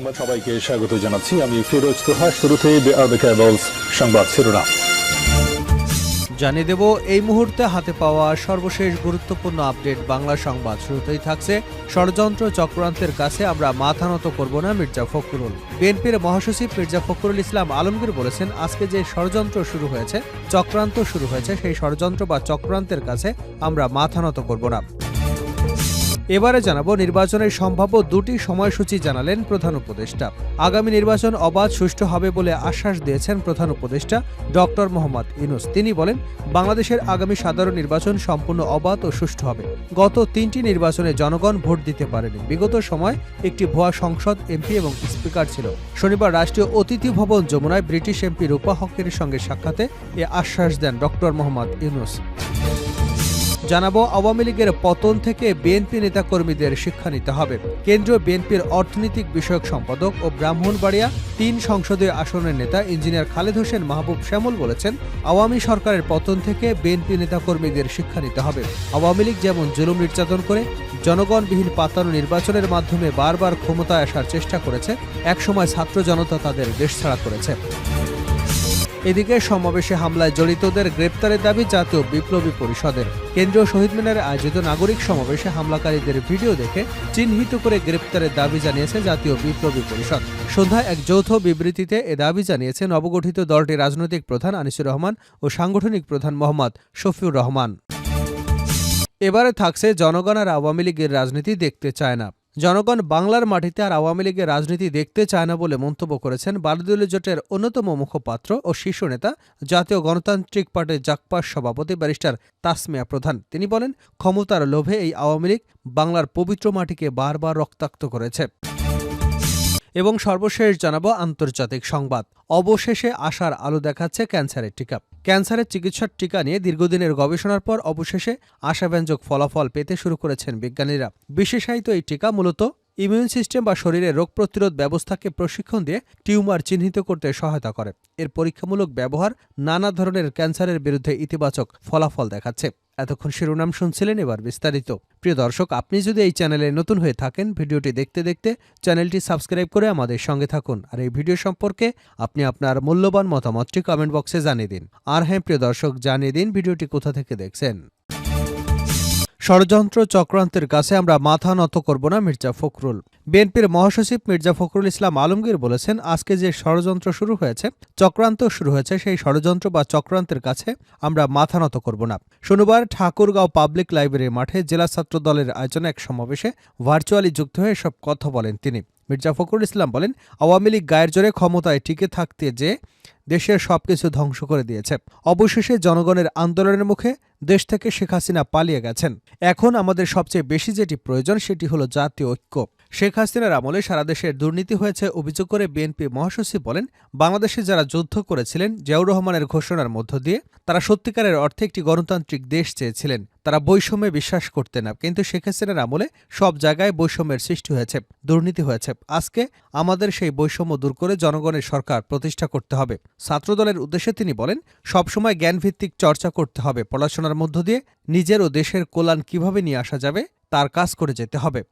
সংবাদ সবাইকে স্বাগত জানাচ্ছি। আমি ফিরোজ তোহা। শুরুতেই সংবাদ শিরোনাম জানিয়ে দেব এই মুহূর্তে হাতে পাওয়া সর্বশেষ গুরুত্বপূর্ণ আপডেট বাংলা সংবাদ। শুরুতেই থাকছে ষড়যন্ত্র চক্রান্তের কাছে আমরা মাথা নত করব না মির্জা ফখরুল। বিএনপির মহাসচিব মির্জা ফখরুল ইসলাম আলমগীর বলেছেন, আজকে যে ষড়যন্ত্র শুরু হয়েছে, চক্রান্ত শুরু হয়েছে, সেই ষড়যন্ত্র বা চক্রান্তের কাছে আমরা মাথা নত করব না। এবারে জানাবো নির্বাচনের সম্ভাব্য দুটি সময়সূচি জানালেন প্রধান উপদেষ্টা। আগামী নির্বাচন অবাধ সুষ্ঠু হবে বলে আশ্বাস দিয়েছেন প্রধান উপদেষ্টা ডক্টর মোহাম্মদ ইউনূস। তিনি বলেন, বাংলাদেশের আগামী সাধারণ নির্বাচন সম্পূর্ণ অবাধ ও সুষ্ঠু হবে। গত 3টি নির্বাচনে জনগণ ভোট দিতে পারেনি। বিগত সময় একটি ভুয়া সংসদ, এমপি এবং স্পিকার ছিল। শনিবার রাষ্ট্রীয় অতিথি ভবন যমুনায় ব্রিটিশ এমপি রূপা হকের সঙ্গে সাক্ষাতে এ আশ্বাস দেন ডক্টর মোহাম্মদ ইউনূস। জানাবো আওয়ামী লীগের পতন থেকে বিএনপি নেতাকর্মীদের শিক্ষা নিতে হবে। কেন্দ্রীয় বিএনপির অর্থনৈতিক বিষয়ক সম্পাদক ও ব্রাহ্মণবাড়িয়া 3 সংসদীয় আসনের নেতা ইঞ্জিনিয়ার খালেদ হোসেন মাহবুব শ্যামল বলেছেন, আওয়ামী সরকারের পতন থেকে বিএনপি নেতাকর্মীদের শিক্ষা নিতে হবে। আওয়ামী লীগ যেমন জুলুম নির্যাতন করে জনগণবিহীন পাতানো নির্বাচনের মাধ্যমে বারবার ক্ষমতায় আসার চেষ্টা করেছে, একসময় ছাত্র জনতা তাদের দেশ ছাড়া করেছে। এদিকে সমাবেশে হামলায় জড়িতদের গ্রেপ্তারের দাবি জাতীয় বিপ্লবী পরিষদের। কেন্দ্রীয় শহীদ মিনারে আয়োজিত নাগরিক সমাবেশে হামলাকারীদের ভিডিও দেখে চিহ্নিত করে গ্রেপ্তারের দাবি জানিয়েছে জাতীয় বিপ্লবী পরিষদ। সন্ধ্যায় এক যৌথ বিবৃতিতে এ দাবি জানিয়েছে নবগঠিত দলটির রাজনৈতিক প্রধান আনিসুর রহমান ও সাংগঠনিক প্রধান মোহাম্মদ শফিউর রহমান। এবারে থাকছে জনগণ আর আওয়ামী লীগের রাজনীতি দেখতে চায় না। জনগণ বাংলার মাটিতে আর আওয়ামী লীগের রাজনীতি দেখতে চায় না বলে মন্তব্য করেছেন বারদলীয় জোটের অন্যতম মুখপাত্র ও শীর্ষ নেতা জাতীয় গণতান্ত্রিক পার্টির জাকপার সভাপতি ব্যারিস্টার তাসমিয়া প্রধান। তিনি বলেন, ক্ষমতার লোভে এই আওয়ামী লীগ বাংলার পবিত্র মাটিকে বারবার রক্তাক্ত করেছে। এবং সর্বশেষ জানাবো আন্তর্জাতিক সংবাদ। অবশেষে আশার আলো দেখাচ্ছে ক্যান্সারের টিকা। ক্যান্সারের চিকিৎসার টিকা নিয়ে দীর্ঘদিনের গবেষণার পর অবশেষে আশাব্যঞ্জক ফলাফল পেতে শুরু করেছেন বিজ্ঞানীরা। বিশেষায়িত এই টিকা মূলত ইমিউন সিস্টেম বা শরীরের রোগ প্রতিরোধ ব্যবস্থাকে প্রশিক্ষণ দিয়ে টিউমার চিহ্নিত করতে সহায়তা করে। এর পরীক্ষামূলক ব্যবহার নানা ধরনের ক্যান্সারের বিরুদ্ধে ইতিবাচক ফলাফল দেখাচ্ছে। এতক্ষণ শিরোনাম শুনছিলেন, এবার বিস্তারিত। প্রিয় দর্শক, আপনি যদি এই চ্যানেলে নতুন হয়ে থাকেন, ভিডিওটি দেখতে দেখতে চ্যানেলটি সাবস্ক্রাইব করে আমাদের সঙ্গে থাকুন। আর এই ভিডিও সম্পর্কে আপনি আপনার মূল্যবান মতামতটি কমেন্ট বক্সে জানিয়ে দিন। আর হ্যাঁ প্রিয় দর্শক, জানিয়ে দিন ভিডিওটি কোথা থেকে দেখছেন। ষড়যন্ত্র চক্রান্তের কাছে আমরা মাথা নত করব না মির্জা ফখরুল। বিএনপির মহাসচিব মির্জা ফখরুল ইসলাম আলমগীর বলেছেন, আজকে যে ষড়যন্ত্র শুরু হয়েছে, চক্রান্ত শুরু হয়েছে, সেই ষড়যন্ত্র বা চক্রান্তের কাছে আমরা মাথা নত করব না। শনিবার ঠাকুরগাঁও পাবলিক লাইব্রেরি মাঠে জেলা ছাত্র দলের আয়োজনে এক সমাবেশে ভার্চুয়ালি যুক্ত হয়ে এসব কথা বলেন তিনি। মির্জা ফখরুল ইসলাম বলেন, আওয়ামী লীগ গায়ের জোরে ক্ষমতায় টিকে থাকতে যে দেশের সবকিছু ধ্বংস করে দিয়েছে। অবশেষে জনগণের আন্দোলনের মুখে দেশ থেকে শেখ হাসিনা পালিয়ে গেছেন। এখন আমাদের সবচেয়ে বেশি যেটি প্রয়োজন সেটি হলো জাতীয় ঐক্য। শেখ হাসিনার আমলে সারা দেশের দুর্নীতি হয়েছে অভিযোগ করে বিএনপি মহাসচিব বলেন, বাংলাদেশে যারা যুদ্ধ করেছিলেন জিয়াউর রহমানের ঘোষণার মধ্য দিয়ে, তারা সত্যিকারের অর্থে একটি গণতান্ত্রিক দেশ চেয়েছিলেন। তারা বৈষম্যে বিশ্বাস করতেন না, কিন্তু শেখ হাসিনার আমলে সব জায়গায় বৈষম্যের সৃষ্টি হয়েছে, দুর্নীতি হয়েছে। আজকে আমাদের সেই বৈষম্য দূর করে জনগণের সরকার প্রতিষ্ঠা করতে হবে। ছাত্রদলের উদ্দেশ্যে তিনি বলেন, সবসময় জ্ঞানভিত্তিক চর্চা করতে হবে। পড়াশোনার মধ্য দিয়ে নিজের ও দেশের কল্যাণ কিভাবে নিয়ে আসা যাবে তার কাজ করে যেতে হবে।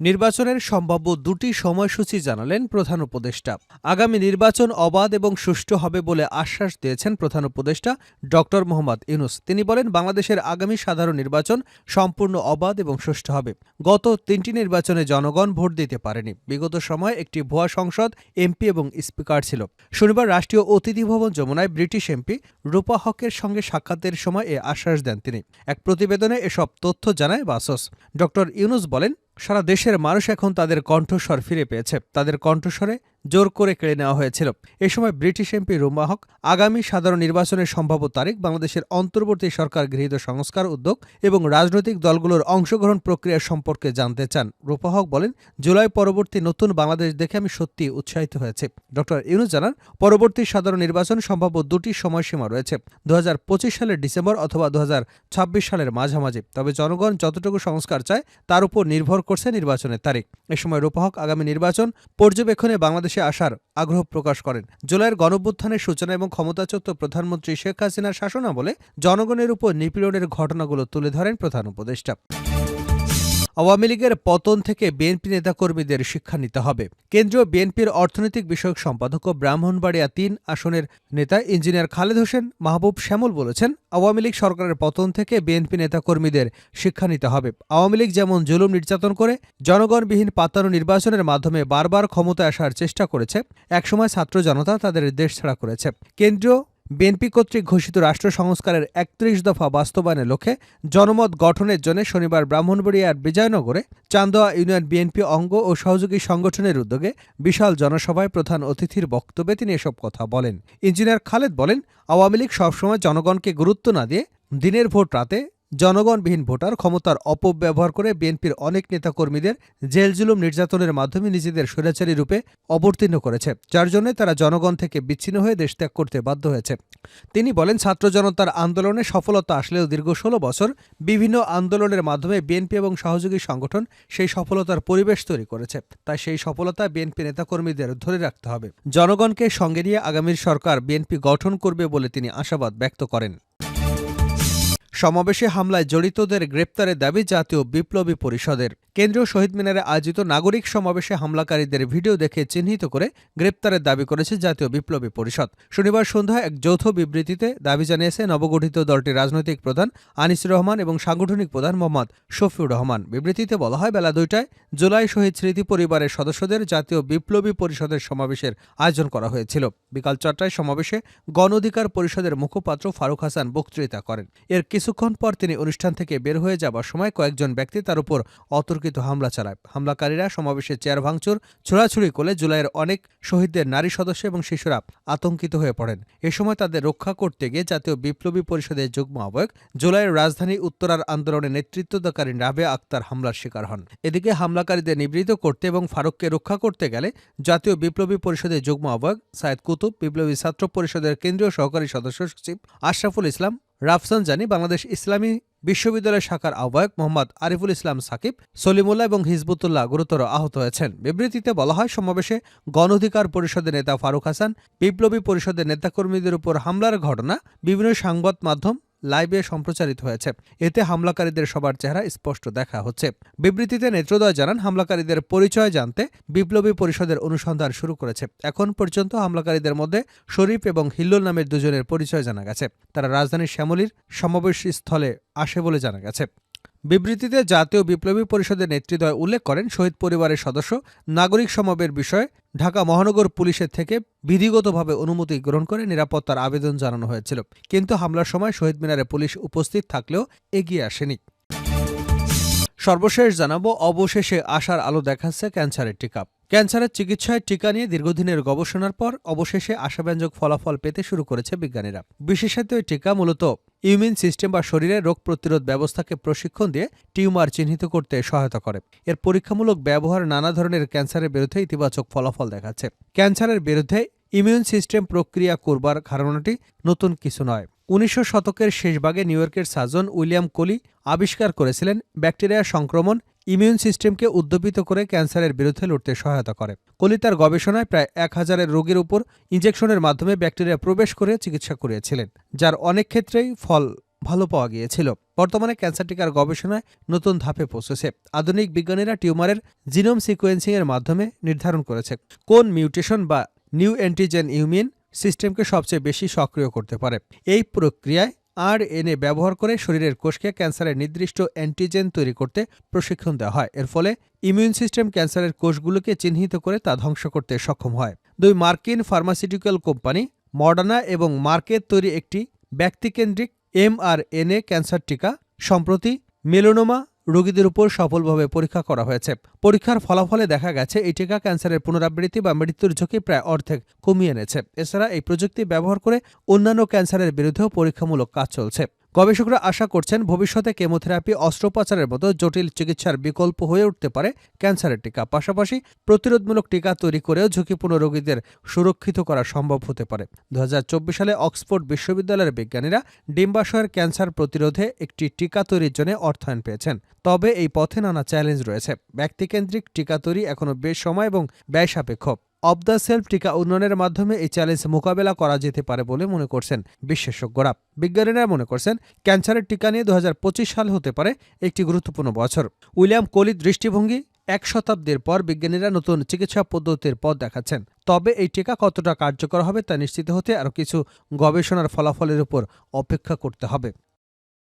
নির্বাচনের সম্ভাব্য দুটি সময়সূচি জানালেন প্রধান উপদেষ্টা। আগামী নির্বাচন অবাধ এবং সুষ্ঠু হবে বলে আশ্বাস দিয়েছেন প্রধান উপদেষ্টা ডক্টর মোহাম্মদ ইউনূস। তিনি বলেন, বাংলাদেশের আগামী সাধারণ নির্বাচন সম্পূর্ণ অবাধ এবং সুষ্ঠু হবে। গত 3টি নির্বাচনে জনগণ ভোট দিতে পারেনি। বিগত সময়ে একটি ভুয়া সংসদ, এমপি এবং স্পিকার ছিল। শনিবার রাষ্ট্রীয় অতিথি ভবন যমুনায় ব্রিটিশ এমপি রূপা হকের সঙ্গে সাক্ষাতের সময় এ আশ্বাস দেন তিনি। এক প্রতিবেদনে এসব তথ্য জানায় বাসস। ডক্টর ইউনূস বলেন, সারা দেশের মানুষ এখন তাদের কণ্ঠস্বর ফিরে পেয়েছে। তাদের কণ্ঠস্বরে জোর করে কেড়ে নেওয়া হয়েছিল। এ সময় ব্রিটিশ এমপি রুমা হক আগামী সাধারণ নির্বাচনের সম্ভাব্য তারিখ, বাংলাদেশের অন্তর্বর্তী সরকার গৃহীত সংস্কার উদ্যোগ এবং রাজনৈতিক দলগুলোর অংশগ্রহণ প্রক্রিয়া সম্পর্কে জানতে চান। রূপা হক বলেন, জুলাই পরবর্তী নতুন বাংলাদেশ দেখে আমি সত্যি উৎসাহিত হয়েছি। ডক্টর ইউনূস জানান, পরবর্তী সাধারণ নির্বাচন সম্ভাব্য দুটি সময়সীমা রয়েছে, 2025 সালের ডিসেম্বর অথবা 2026 সালের মাঝামাঝি। তবে জনগণ যতটুকু সংস্কার চায় তার উপর নির্ভর করছে নির্বাচনের তারিখ। এ সময় রূপা হক আগামী নির্বাচন পর্যবেক্ষণে বাংলাদেশে আসার আগ্রহ প্রকাশ করেন। জুলাইয়ের গণঅভ্যুত্থানের সূচনা এবং ক্ষমতাচ্যুত প্রধানমন্ত্রী শেখ হাসিনার শাসনামলে জনগণের উপর নিপীড়নের ঘটনাগুলো তুলে ধরেন প্রধান উপদেষ্টা। আওয়ামী লীগের পতন থেকে বিএনপি নেতাকর্মীদের শিক্ষা নিতে হবে। কেন্দ্রীয় বিএনপির অর্থনৈতিক বিষয়ক সম্পাদক ও ব্রাহ্মণবাড়িয়া ৩ আসনের নেতা ইঞ্জিনিয়ার খালেদ হোসেন মাহবুব শ্যামল বলেছেন, আওয়ামী লীগ সরকারের পতন থেকে বিএনপি নেতাকর্মীদের শিক্ষা নিতে হবে। আওয়ামী লীগ যেমন জুলুম নির্যাতন করে জনগণবিহীন পাতানো নির্বাচনের মাধ্যমে বারবার ক্ষমতায় আসার চেষ্টা করেছে, একসময় ছাত্র জনতা তাদের দেশ ছাড়া করেছে। কেন্দ্রীয় বিএনপি কর্তৃক ঘোষিত রাষ্ট্র সংস্কারের ৩১ দফা বাস্তবায়নের লক্ষ্যে জনমত গঠনের জন্য শনিবার ব্রাহ্মণবাড়িয়ার বিজয়নগরে চান্দোয়া ইউনিয়ন বিএনপি অঙ্গ ও সহযোগী সংগঠনের উদ্যোগে বিশাল জনসভায় প্রধান অতিথির বক্তব্যে তিনি এসব কথা বলেন। ইঞ্জিনিয়ার খালেদ বলেন, আওয়ামী লীগ সবসময় জনগণকে গুরুত্ব না দিয়ে দিনের ভোট রাতে জনগণবিহীন ভোটার ক্ষমতার অপব্যবহার করে বিএনপির অনেক নেতাকর্মীদের জেল জুলুম নির্যাতনের মাধ্যমে নিজেদের স্বৈরাচারী রূপে অবতীর্ণ করেছে, যার জন্য তারা জনগণ থেকে বিচ্ছিন্ন হয়ে দেশ ত্যাগ করতে বাধ্য হয়েছে। তিনি বলেন, ছাত্র জনতার আন্দোলনে সফলতা আসলেও দীর্ঘ ১৬ বছর বিভিন্ন আন্দোলনের মাধ্যমে বিএনপি এবং সহযোগী সংগঠন সেই সফলতার পরিবেশ তৈরি করেছে। তাই সেই সফলতা বিএনপি নেতাকর্মীদের ধরে রাখতে হবে। জনগণকে সঙ্গে নিয়ে আগামীর সরকার বিএনপি গঠন করবে বলে তিনি আশাবাদ ব্যক্ত করেন। সমাবেশে হামলায় জড়িতদের গ্রেপ্তারের দাবি জাতীয় বিপ্লবী পরিষদের। কেন্দ্রীয় শহীদ মিনারে আয়োজিত নাগরিক সমাবেশে হামলাকারীদের ভিডিও দেখে চিহ্নিত করে গ্রেপ্তারের দাবি করেছে জাতীয় বিপ্লবী পরিষদ। শনিবার সন্ধ্যায় এক যৌথ বিবৃতিতে দাবি জানিয়েছে নবগঠিত দলটির রাজনৈতিক প্রধান আনিসুর রহমান এবং সাংগঠনিক প্রধান মোহাম্মদ শফিউর রহমান। বিবৃতিতে বলা হয়, বেলা ২টায় জুলাই শহীদ স্মৃতি পরিবারের সদস্যদের জাতীয় বিপ্লবী পরিষদের সমাবেশের আয়োজন করা হয়েছিল। বিকাল ৪টায় সমাবেশে গণ অধিকার পরিষদের মুখপাত্র ফারুক হাসান বক্তৃতা করেন। এর কিছুক্ষণ পর তিনি অনুষ্ঠান থেকে বের হয়ে যাবার সময় কয়েকজন ব্যক্তি তার উপর অতর্কিত হামলা চালায়। হামলাকারীরা সমাবেশে চেয়ার ভাঙচুর ছোড়াছুড়ি করলে জুলাইয়ের অনেক শহীদদের নারী সদস্য এবং শিশুরা আতঙ্কিত হয়ে পড়েন। এ সময় তাদের রক্ষা করতে গিয়ে জাতীয় বিপ্লবী পরিষদের যুগ্ম আহ্বায়ক জুলাইয়ের রাজধানী উত্তরার আন্দোলনে নেতৃত্বদানকারী রাবেয়া আক্তার হামলার শিকার হন। এদিকে হামলাকারীদের নিবৃত্ত করতে এবং ফারুককে রক্ষা করতে গেলে জাতীয় বিপ্লবী পরিষদের যুগ্ম আহ্বায়ক সায়েদ কুতুব, বিপ্লবী ছাত্র পরিষদের কেন্দ্রীয় সহকারী সদস্য সচিব আশরাফুল ইসলাম, রাফসানজানি, বাংলাদেশ ইসলামী বিশ্ববিদ্যালয় শাখার আহ্বায়ক মোহাম্মদ আরিফুল ইসলাম সাকিব, সলিমুল্লাহ এবং হিজবুতুল্লাহ গুরুতর আহত হয়েছেন। বিবৃতিতে বলা হয়, সমাবেশে গণ অধিকার পরিষদের নেতা ফারুক হাসান, বিপ্লবী পরিষদের নেতাকর্মীদের উপর হামলার ঘটনা বিভিন্ন সংবাদ মাধ্যম লাইভে সম্প্রচারিত হয়েছে। এতে হামলাকারীদের সবার চেহারা স্পষ্ট দেখা হচ্ছে। বিবৃতিতে নেত্রদয় জানান, হামলাকারীদের পরিচয় জানতে বিপ্লবী পরিষদের অনুসন্ধান শুরু করেছে। এখন পর্যন্ত হামলাকারীদের মধ্যে শরীফ এবং হিল্লোল নামের দুজনের পরিচয় জানা গেছে। তারা রাজধানীর শ্যামলীর সমাবেশস্থলে আসে বলে জানা গেছে। বিবৃতিতে জাতীয় বিপ্লবী পরিষদের নেতৃত্বয় উল্লেখ করেন, শহীদ পরিবারের সদস্য নাগরিক সমাবেশের বিষয়ে ঢাকা মহানগর পুলিশের থেকে বিধিগতভাবে অনুমতি গ্রহণ করে নিরাপত্তার আবেদন জানানো হয়েছিল, কিন্তু হামলার সময় শহীদ মিনারে পুলিশ উপস্থিত থাকলেও এগিয়ে আসেনি। সর্বশেষ জানাবো, অবশেষে আশার আলো দেখাচ্ছে ক্যান্সারের টিকা। ক্যান্সারের চিকিৎসায় টিকা নিয়ে দীর্ঘদিনের গবেষণার পর অবশেষে আশাব্যঞ্জক ফলাফল পেতে শুরু করেছে বিজ্ঞানীরা। বিশেষত এই টিকা মূলত ইমিউন সিস্টেম বা শরীরের রোগ প্রতিরোধ ব্যবস্থাকে প্রশিক্ষণ দিয়ে টিউমার চিহ্নিত করতে সহায়তা করে। এর পরীক্ষামূলক ব্যবহার নানা ধরনের ক্যান্সারের বিরুদ্ধে ইতিবাচক ফলাফল দেখাচ্ছে। ক্যান্সারের বিরুদ্ধে ইমিউন সিস্টেম প্রক্রিয়া করবার ধারণাটি নতুন কিছু নয়। ১৯০০ শতকের শেষভাগে নিউ ইয়র্কের সার্জন উইলিয়াম কোলি আবিষ্কার করেছিলেন ব্যাকটেরিয়ার সংক্রমণ ইমিউন সিস্টেমকে উদ্দীপিত করে ক্যান্সারের বিরুদ্ধে লড়তে সহায়তা করে। কোলি তার গবেষণায় প্রায় ১,০০০ রোগীর উপর ইনজেকশনের মাধ্যমে ব্যাকটেরিয়া প্রবেশ করে চিকিৎসা করিয়েছিলেন, যার অনেক ক্ষেত্রেই ফল ভালো পাওয়া গিয়েছিল। বর্তমানে ক্যান্সার টিকার গবেষণায় নতুন ধাপে পৌঁছেছে। আধুনিক বিজ্ঞানীরা টিউমারের জিনোম সিকোয়েন্সিং এর মাধ্যমে নির্ধারণ করেছে কোন মিউটেশন বা নিউ অ্যান্টিজেন ইমিউন সিস্টেমকে সবচেয়ে বেশি সক্রিয় করতে পারে। এই প্রক্রিয়ায় আরএনএ ব্যবহার করে শরীরের কোষকে ক্যান্সারের নির্দিষ্ট অ্যান্টিজেন তৈরি করতে প্রশিক্ষণ দেওয়া হয়। এর ফলে ইমিউন সিস্টেম ক্যান্সারের কোষগুলোকে চিহ্নিত করে তা ধ্বংস করতে সক্ষম হয়। দুই মার্কিন ফার্মাসিউটিক্যাল কোম্পানি মডার্না এবং মার্কের তৈরি একটি ব্যক্তিকেন্দ্রিক mRNA ক্যান্সার টিকা সম্প্রতি মেলানোমা রোগীদের উপর সফলভাবে পরীক্ষা করা হয়েছে। পরীক্ষার ফলাফলে দেখা গেছে এই টিকা ক্যান্সারের পুনরাবৃত্তি বা মৃত্যুর ঝুঁকি প্রায় অর্ধেক কমিয়ে এনেছে। এছাড়া এই প্রযুক্তি ব্যবহার করে অন্যান্য ক্যান্সারের বিরুদ্ধেও পরীক্ষামূলক কাজ চলছে। গবেষকরা আশা করছেন ভবিষ্যতে কেমোথেরাপি, অস্ত্রোপচারের মতো জটিল চিকিৎসার বিকল্প হয়ে উঠতে পারে ক্যান্সারের টিকা। পাশাপাশি প্রতিরোধমূলক টিকা তৈরি করেও ঝুঁকিপূর্ণ রোগীদের সুরক্ষিত করা সম্ভব হতে পারে। ২০২৪ সালে অক্সফোর্ড বিশ্ববিদ্যালয়ের বিজ্ঞানীরা ডিম্বাশয়ের ক্যান্সার প্রতিরোধে একটি টিকা তৈরির জন্য অর্থায়ন পেয়েছেন। তবে এই পথে নানা চ্যালেঞ্জ রয়েছে। ব্যক্তিকেন্দ্রিক টিকা তৈরি এখনও বেশ সময় এবং ব্যয় সাপেক্ষ। অফ দ্য সেলফ টিকা উন্নয়নের মাধ্যমে এই চ্যালেঞ্জ মোকাবেলা করা যেতে পারে বলে মনে করছেন বিশেষজ্ঞরা। বিজ্ঞানীরা মনে করছেন ক্যান্সারের টিকা নিয়ে 2025 সাল হতে পারে একটি গুরুত্বপূর্ণ বছর। উইলিয়াম কোলির দৃষ্টিভঙ্গি, 1 শতাব্দীর পর বিজ্ঞানীরা নতুন চিকিৎসা পদ্ধতির পথ দেখাচ্ছেন। তবে এই টিকা কতটা কার্যকর হবে তা নিশ্চিত হতে আরও কিছু গবেষণার ফলাফলের উপর অপেক্ষা করতে হবে।